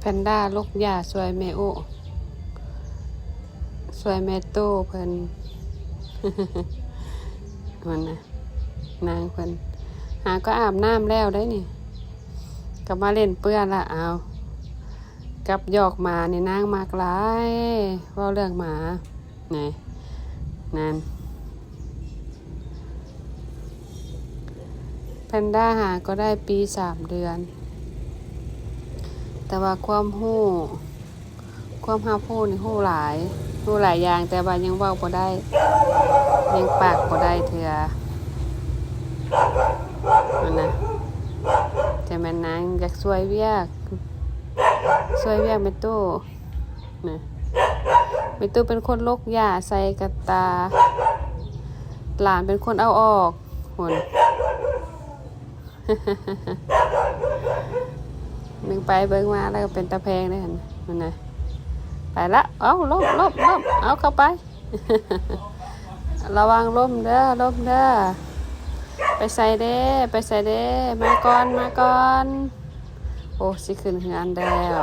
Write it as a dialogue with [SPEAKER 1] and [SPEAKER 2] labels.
[SPEAKER 1] พนด้าลูกหญ้าสวยแม่โอ้สวยแม่โต้เพิ่น มันนะนางเพิ่นหาก็อาบน้ำแล้วได้นี่กลับมาเล่นเปื้อนละเอากับหยอกหมานี่นางมากหลายเว้าเรื่องหมาไหนนั่นแพนด้าหาก็ได้ปี3 เดือน แต่ว่าความรู้นี่รู้หลายอย่างแต่ว่ายังเว้าบ่ได้ยังปากบ่ได้เทื่อนั่นนะแต่แม่นางอยากช่วยเวียกแม่ตู้นะแม่ตู้เป็นคนลกหญ้าใส่กระตาหลานเป็นคนเอาออกหุ่น เบิ่งไปเบิ่งมาแล้วก็เป็นตะแพงได้หั่นนั่นนะไปละเอาล้มเอาเข้าไป ระวังล้มเด้อไปใส่เด้มาก่อนโอ้สิขึ้นเฮือนแล้ว